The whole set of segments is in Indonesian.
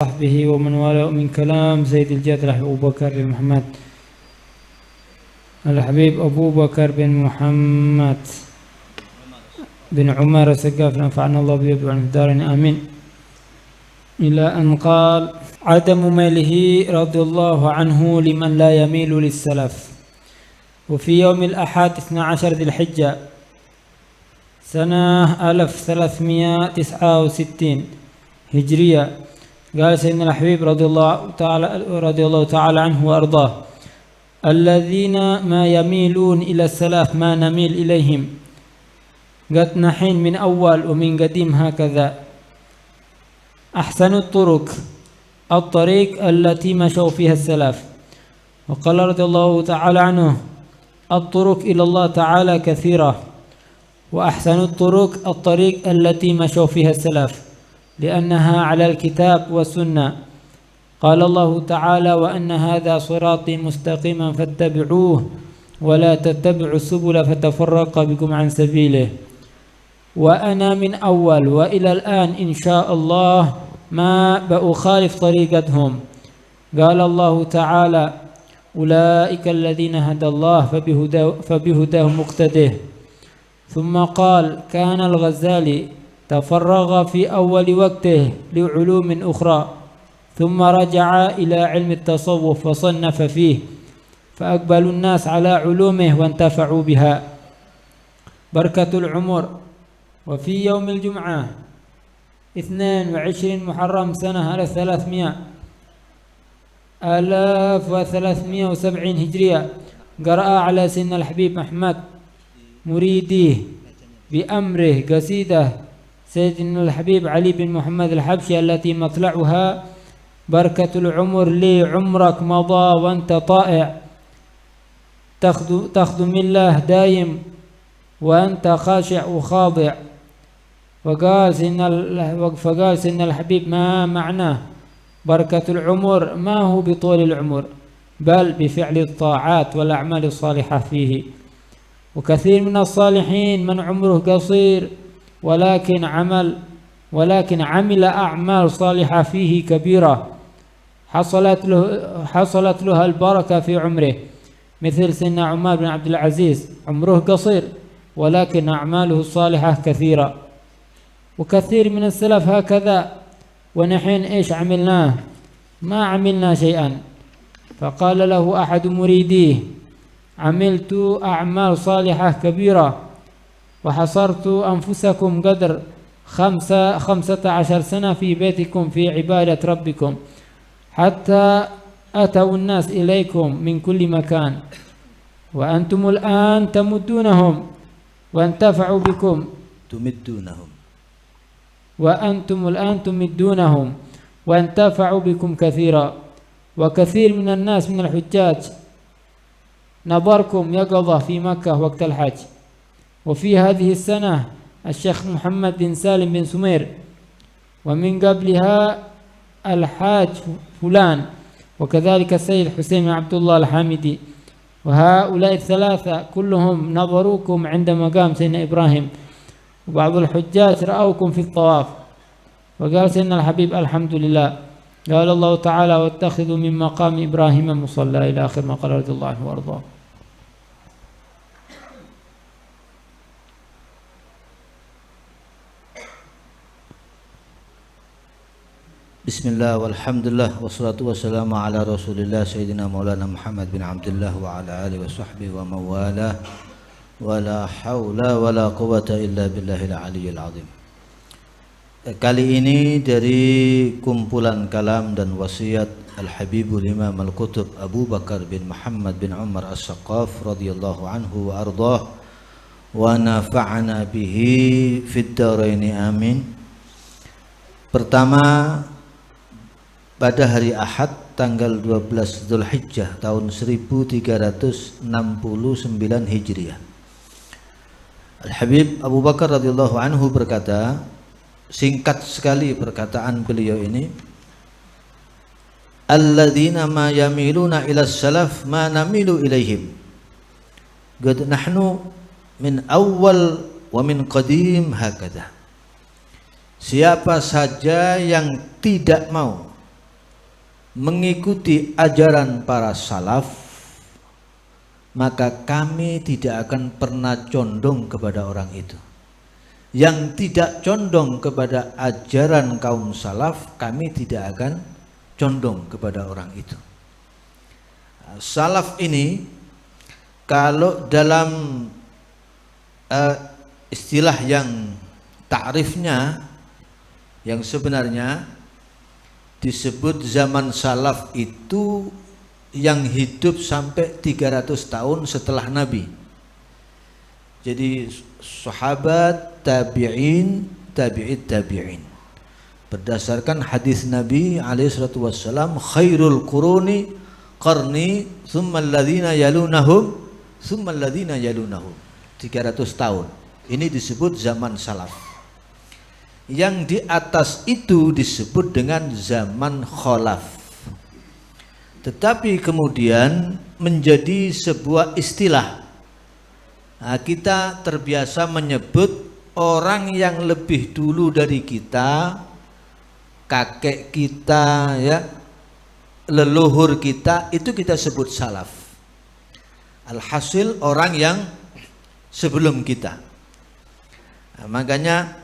صحبه ومن والاه من كلام سيد الجاد أبو بكر بن محمد الحبيب أبو بكر بن محمد بن عمر السقاف نفعنا الله به وعنه دارنا آمين. إلى أن قال عدم ميله رضي الله عنه لمن لا يميل للسلف. وفي يوم الأحد 12 ذي الحجة سنة 1369 هجرية قال سيدنا الحبيب رضي الله تعالى عنه وأرضاه: الذين ما يميلون إلى السلف ما نميل إليهم، قد نحين من أول ومن قديم هكذا. أحسن الطريق التي مشوا فيها السلف. وقال رضي الله تعالى عنه: الطرق إلى الله تعالى كثيرة، وأحسن الطريق التي مشوا فيها السلف، لأنها على الكتاب والسنة. قال الله تعالى: وأن هذا صراطي مستقيما فاتبعوه ولا تتبعوا السبل فتفرق بكم عن سبيله. وأنا من أول وإلى الآن إن شاء الله ما بأخالف طريقتهم. قال الله تعالى: أولئك الذين هدى الله فبهداه مقتده. ثم قال: كان الغزالي تفرغ في أول وقته لعلوم أخرى، ثم رجع إلى علم التصوف وصنف فيه، فأقبل الناس على علومه وانتفعوا بها. بركة العمر. وفي يوم الجمعة 22 محرم سنة 1370 هجرية قرأ على سيدنا الحبيب أحمد مريديه بأمره قصيدة سيدنا الحبيب علي بن محمد الحبشي التي مطلعها: بركة العمر لي عمرك مضى وانت طائع، تخدم الله دايم وانت خاشع وخاضع. فقال سيدنا الحبيب: ما معناه بركة العمر؟ ما هو بطول العمر، بل بفعل الطاعات والأعمال الصالحة فيه. وكثير من الصالحين من عمره قصير ولكن عمل أعمال صالحة فيه كبيرة حصلت له البركة في عمره، مثل سيدنا عمر بن عبد العزيز عمره قصير ولكن أعماله الصالحة كثيرة. وكثير من السلف هكذا، ونحن إيش عملناه؟ ما عملنا شيئا. فقال له أحد مريديه: عملت أعمال صالحة كبيرة وحصرت أنفسكم قدر 15 سنة في بيتكم في عبادة ربكم، حتى أتوا الناس إليكم من كل مكان، وأنتم الآن تمدونهم وانتفعوا بكم، وأنتم الآن تمدونهم وانتفعوا بكم كثيرا. وكثير من الناس من الحجاج نظركم يقظة في مكة وقت الحج. وفي هذه السنة الشيخ محمد بن سالم بن سمير، ومن قبلها الحاج فلان، وكذلك السيد حسين بن عبد الله الحامدي. وهؤلاء الثلاثة كلهم نظروكم عند مقام سيدنا إبراهيم، وبعض الحجاج رأوكم في الطواف. وقال سيدنا الحبيب: الحمد لله. قال الله تعالى: واتخذوا من مقام إبراهيم مصلى، إلى آخر ما قال رضي الله عنه وأرضاه. Bismillah walhamdulillah wassalatu wassalamu ala rasulillah sayyidina maulana Muhammad bin Abdullah wa ala alihi wa sahbihi wa mawalah wa la hawla wa la quwata illa billahil aliyyil azim. Kali ini dari kumpulan kalam dan wasiat Al-Habibul Imam Al-Qutub Abu Bakar bin Muhammad bin Umar As-Saqqaf radhiyallahu anhu wa ardah wa nafa'ana bihi fid dharaini amin. Pertama, pada hari Ahad tanggal 12 Dzulhijjah tahun 1369 Hijriah, Al-Habib Abu Bakar radhiyallahu anhu berkata, singkat sekali perkataan beliau ini: alladzina ma yamiluna ila salaf ma namilu ilaihim, qad nahnu min awal wa min qadim hakadha. Siapa saja yang tidak mau mengikuti ajaran para salaf, maka kami tidak akan pernah condong kepada orang itu. Yang tidak condong kepada ajaran kaum salaf, kami tidak akan condong kepada orang itu. Salaf ini kalau dalam istilah yang ta'rifnya yang sebenarnya disebut zaman salaf itu yang hidup sampai 300 tahun setelah Nabi. Jadi sahabat, tabi'in, tabi'in. Berdasarkan hadis Nabi alaihissalatu wassalam, khairul quruni qarni thumma alladhina yalunahum thumma alladhina yalunahum. 300 tahun. Ini disebut zaman salaf. Yang di atas itu disebut dengan zaman khalaf. Tetapi kemudian menjadi sebuah istilah. Nah, kita terbiasa menyebut orang yang lebih dulu dari kita, kakek kita, ya, leluhur kita, itu kita sebut salaf. Alhasil orang yang sebelum kita. Nah, makanya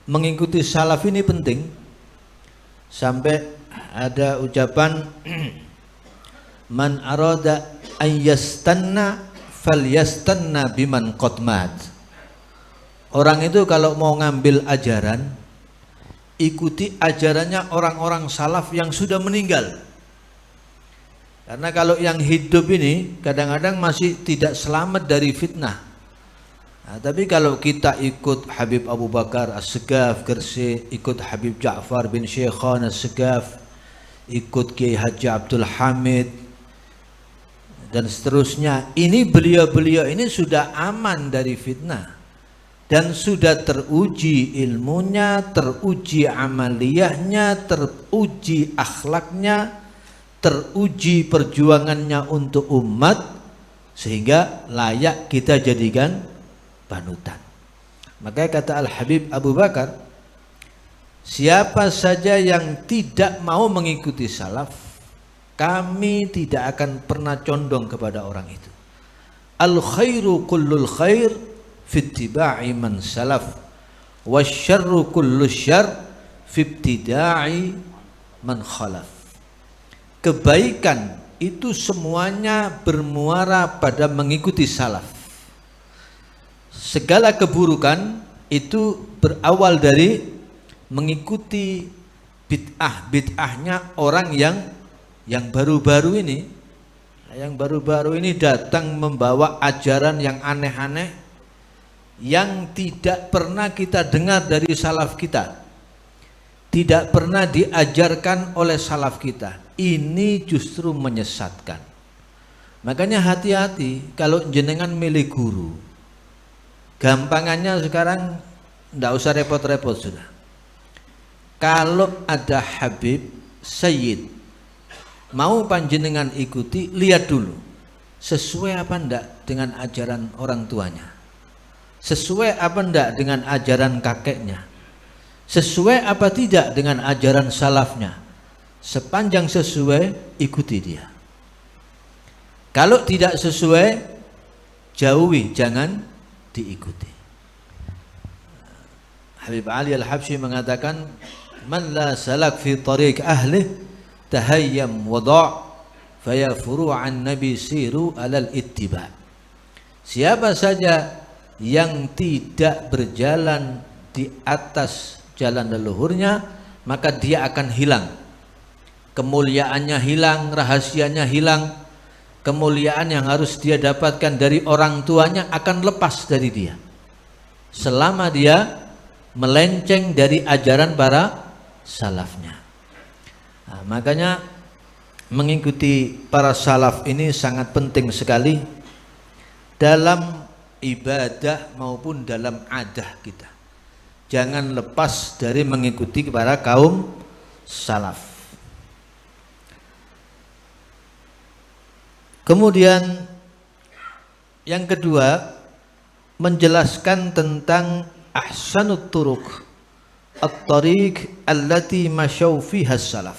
mengikuti salaf ini penting. Sampai ada ucapan man arada an yastanna falyastanna biman qad mat. Orang itu kalau mau ngambil ajaran, ikuti ajarannya orang-orang salaf yang sudah meninggal. Karena kalau yang hidup ini kadang-kadang masih tidak selamat dari fitnah. Nah, tapi kalau kita ikut Habib Abu Bakar As-Segaf Gresik, ikut Habib Ja'far bin Syekhan As-Segaf, ikut Kiai Haji Abdul Hamid dan seterusnya, ini beliau-beliau ini sudah aman dari fitnah dan sudah teruji ilmunya, teruji amaliyahnya, teruji akhlaknya, teruji perjuangannya untuk umat, sehingga layak kita jadikan panutan. Makanya kata Al-Habib Abu Bakar, siapa saja yang tidak mau mengikuti salaf, kami tidak akan pernah condong kepada orang itu. Al-khairu kullul khair fittiba'i man salaf, wasyarru kullu syarr fibtida'i man khalaf. Kebaikan itu semuanya bermuara pada mengikuti salaf. Segala keburukan itu berawal dari mengikuti bid'ahnya orang yang baru-baru ini. Yang baru-baru ini datang membawa ajaran yang aneh-aneh yang tidak pernah kita dengar dari salaf kita, tidak pernah diajarkan oleh salaf kita. Ini justru menyesatkan. Makanya hati-hati kalau jenengan milih guru. Gampangannya sekarang tidak usah repot-repot sudah. Kalau ada Habib, Sayyid, mau panjenengan ikuti, lihat dulu sesuai apa enggak dengan ajaran orang tuanya, sesuai apa enggak dengan ajaran kakeknya, sesuai apa tidak dengan ajaran salafnya. Sepanjang sesuai, ikuti dia. Kalau tidak sesuai, jauhi, jangan diikuti. Habib Ali Al-Habsyi mengatakan, man la salak fi tariq ahli tahayyam wada' faya furu'an nabi siru alal ittiba. Siapa saja yang tidak berjalan di atas jalan leluhurnya, maka dia akan hilang. Kemuliaannya hilang, rahasianya hilang. Kemuliaan yang harus dia dapatkan dari orang tuanya akan lepas dari dia selama dia melenceng dari ajaran para salafnya. Nah, makanya mengikuti para salaf ini sangat penting sekali dalam ibadah maupun dalam adah kita. Jangan lepas dari mengikuti para kaum salaf. Kemudian yang kedua, menjelaskan tentang ahsanut turuq, at-tariq allati masyaw fiha salaf.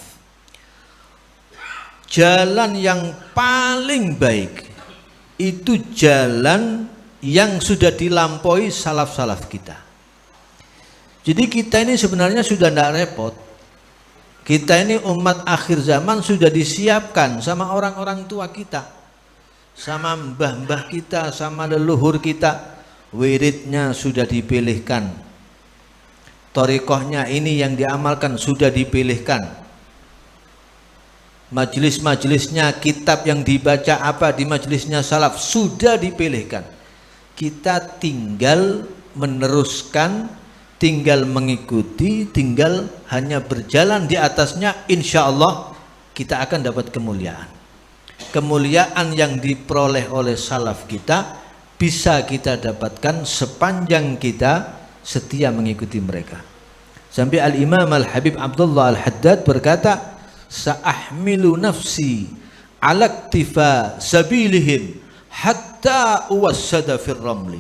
jalan yang paling baik itu jalan yang sudah dilampaui salaf-salaf kita. Jadi kita ini sebenarnya sudah tidak repot. Kita ini umat akhir zaman sudah disiapkan sama orang-orang tua kita, sama mbah-mbah kita, sama leluhur kita. Wiridnya sudah dipilihkan, thariqahnya ini yang diamalkan sudah dipilihkan, majelis-majelisnya, kitab yang dibaca apa di majelisnya salaf sudah dipilihkan. Kita tinggal meneruskan, tinggal mengikuti, tinggal hanya berjalan di atasnya. Insya Allah kita akan dapat kemuliaan. Kemuliaan yang diperoleh oleh salaf kita bisa kita dapatkan sepanjang kita setia mengikuti mereka. Sampai Al-Imam Al-Habib Abdullah Al-Haddad berkata, sa'ahmilu nafsi ala iktifa sabilihim hatta uwassada fir ramli.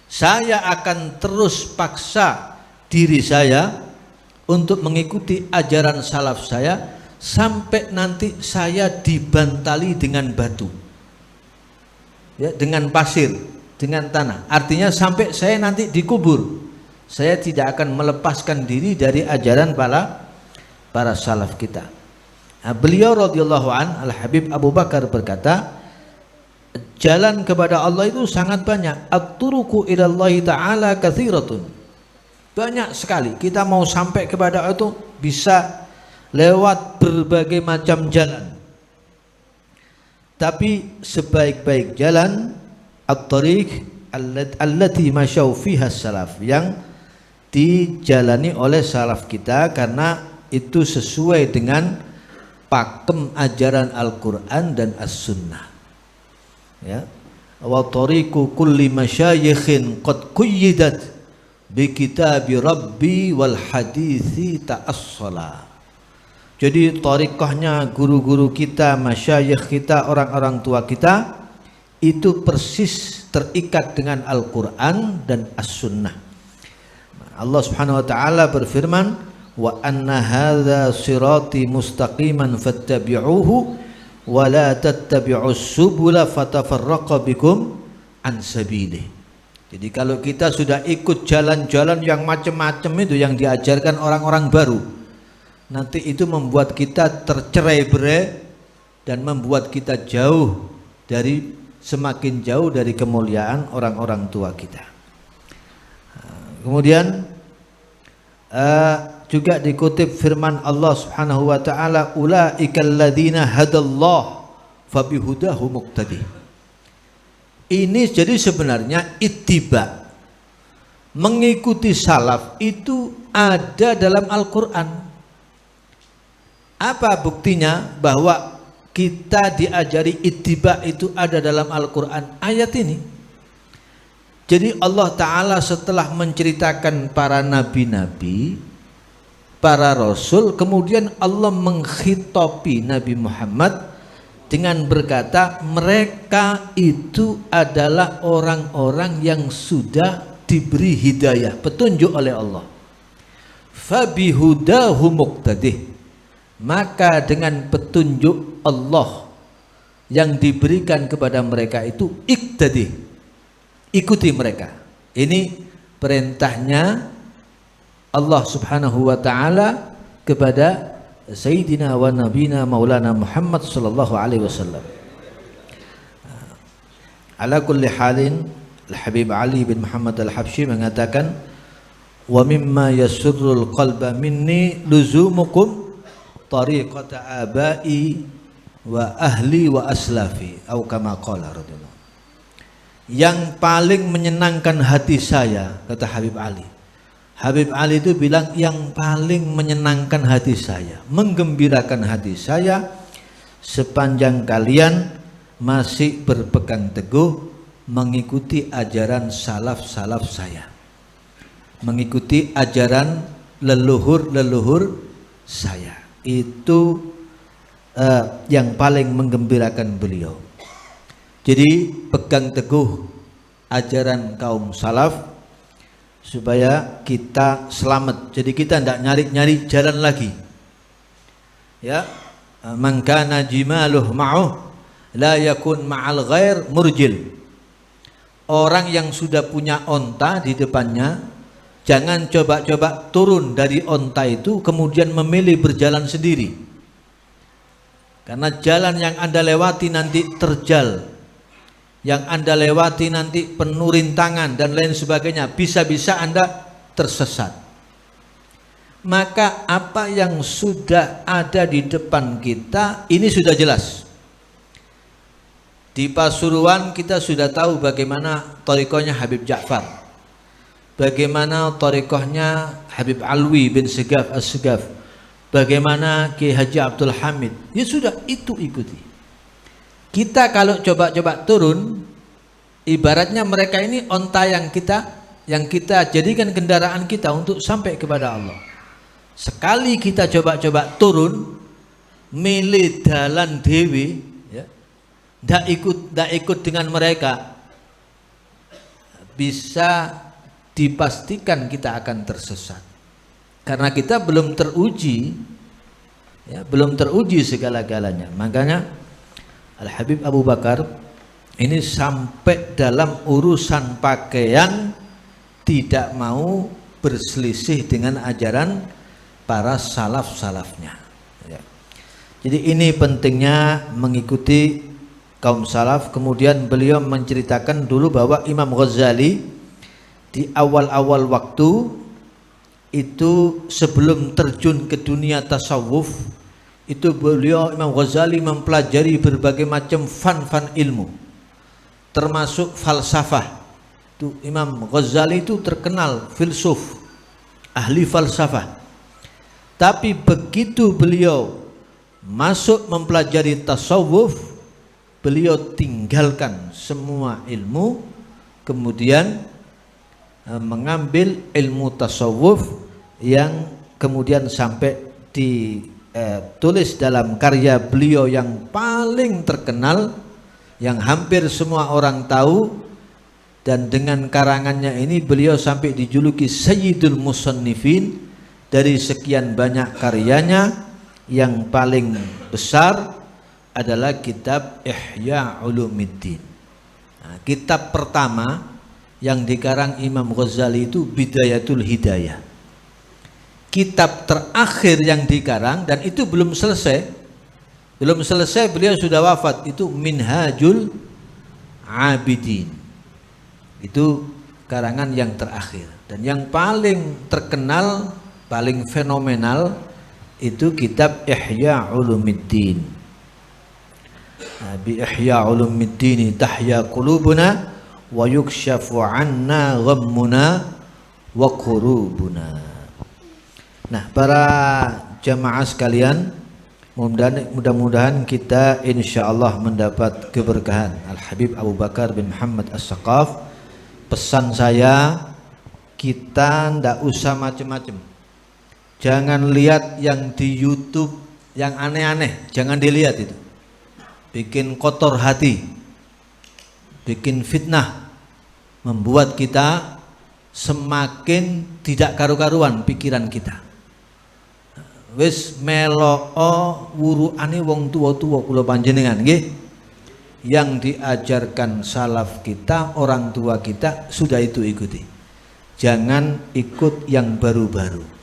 Saya akan terus paksa diri saya untuk mengikuti ajaran salaf saya sampai nanti saya dibantali dengan batu, ya, dengan pasir, dengan tanah. Artinya sampai saya nanti dikubur, saya tidak akan melepaskan diri dari ajaran para salaf kita. Nah, beliau radhiyallahu an, Al-Habib Abu Bakar berkata, jalan kepada Allah itu sangat banyak. At-turuqu ilallahi ta'ala katsiratun. Banyak sekali. Kita mau sampai kepada itu bisa lewat berbagai macam jalan. Tapi sebaik-baik jalan at-tariq allati masyaw fiha salaf, yang dijalani oleh salaf kita karena itu sesuai dengan pakem ajaran Al-Quran dan As-Sunnah. Ya, wa tariqu kulli masyayikhin qad quyyidat bi kitabi rabbi wal hadithi ta'assala. Jadi tariqahnya guru-guru kita, masyayikh kita, orang-orang tua kita itu persis terikat dengan Al-Quran dan As-Sunnah. Allah Subhanahu wa taala berfirman, wa anna hadza sirati mustaqiman fattabi'uhu wa la tattabi'us subula fatafarraqa bikum an sabilih. Jadi kalau kita sudah ikut jalan-jalan yang macam-macam itu yang diajarkan orang-orang baru, nanti itu membuat kita tercerai-berai dan membuat kita semakin jauh dari kemuliaan orang-orang tua kita. Kemudian juga dikutip firman Allah Subhanahu wa taala, ulaikal ladzina hadallah fabihudahu muqtadi. Ini jadi sebenarnya ittiba, mengikuti salaf itu ada dalam Al-Qur'an. Apa buktinya bahwa kita diajari ittiba itu ada dalam Al-Quran? Ayat ini. Jadi Allah Ta'ala setelah menceritakan para nabi-nabi, para rasul, kemudian Allah menghitopi Nabi Muhammad dengan berkata, mereka itu adalah orang-orang yang sudah diberi hidayah, petunjuk oleh Allah. Fabihudahu muqtadih. Maka dengan petunjuk Allah yang diberikan kepada mereka itu iqtadi, ikuti mereka. Ini perintahnya Allah Subhanahu wa taala kepada Sayyidina wa Nabina Maulana Muhammad sallallahu alaihi wasallam. Ala kulli halin, Al-Habib Ali bin Muhammad Al-Habsyi mengatakan, wa mimma yasurrul qalba minni luzumukum tariqata abai wa ahli wa aslafi, atau kama qala radhiyallahu. Yang paling menyenangkan hati saya, kata Habib Ali. Habib Ali itu bilang, yang paling menyenangkan hati saya, menggembirakan hati saya, sepanjang kalian masih berpegang teguh mengikuti ajaran salaf-salaf saya, mengikuti ajaran leluhur-leluhur saya. Itu yang paling menggembirakan beliau. Jadi pegang teguh ajaran kaum salaf supaya kita selamat. Jadi kita tidak nyari-nyari jalan lagi, ya. man kana jimaluh ma'uh la yakun ma'al ghair murjil. Orang yang sudah punya onta di depannya, jangan coba-coba turun dari onta itu kemudian memilih berjalan sendiri. Karena jalan yang Anda lewati nanti terjal, yang Anda lewati nanti penuh rintangan dan lain sebagainya, bisa-bisa Anda tersesat. Maka apa yang sudah ada di depan kita ini sudah jelas. Di Pasuruan kita sudah tahu bagaimana thariqahnya Habib Ja'far, bagaimana thariqahnya Habib Alwi bin Segaf As-Segaf, bagaimana Ki Haji Abdul Hamid. Ya sudah, itu ikuti. Kita kalau coba-coba turun, ibaratnya mereka ini onta yang kita jadikan kendaraan kita untuk sampai kepada Allah. Sekali kita coba-coba turun, milih dalan dewi, ya, ndak ikut dengan mereka, bisa dipastikan kita akan tersesat. Karena kita belum teruji, ya, belum teruji segala-galanya. Makanya Al Habib Abu Bakar ini sampai dalam urusan pakaian tidak mau berselisih dengan ajaran para salaf-salafnya, ya. Jadi ini pentingnya mengikuti kaum salaf. Kemudian beliau menceritakan dulu bahwa Imam Ghazali di awal-awal waktu itu sebelum terjun ke dunia tasawuf itu beliau Imam Ghazali mempelajari berbagai macam fan ilmu, termasuk falsafah. Itu Imam Ghazali itu terkenal filsuf, ahli falsafah. Tapi begitu beliau masuk mempelajari tasawuf, beliau tinggalkan semua ilmu, kemudian mengambil ilmu tasawuf yang kemudian sampai ditulis dalam karya beliau yang paling terkenal, yang hampir semua orang tahu, dan dengan karangannya ini beliau sampai dijuluki Sayyidul Musannifin. Dari sekian banyak karyanya, yang paling besar adalah kitab Ihya Ulumuddin. Nah, kitab pertama yang dikarang Imam Ghazali itu Bidayatul Hidayah. Kitab terakhir yang dikarang, dan itu belum selesai beliau sudah wafat, itu Minhajul Abidin. Itu karangan yang terakhir. Dan yang paling terkenal, paling fenomenal itu kitab Ihya Ulumuddin. Bi Ihya Ulumuddin tahya qulubuna wa yukshafu anna ghammuna wa kurubuna. Nah, para jamaah sekalian, mudah-mudahan kita insyaallah mendapat keberkahan. Al Habib Abu Bakar bin Muhammad As-Saqaf, pesan saya, kita ndak usah macam-macam. Jangan lihat yang di YouTube yang aneh-aneh, jangan dilihat itu. Bikin kotor hati, bikin fitnah, membuat kita semakin tidak karu-karuan pikiran kita. Wis meloo wuruane wong tua-tua kula panjenengan nggih. Yang diajarkan salaf kita, orang tua kita, sudah itu ikuti. Jangan ikut yang baru-baru.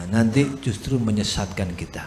Nanti justru menyesatkan kita.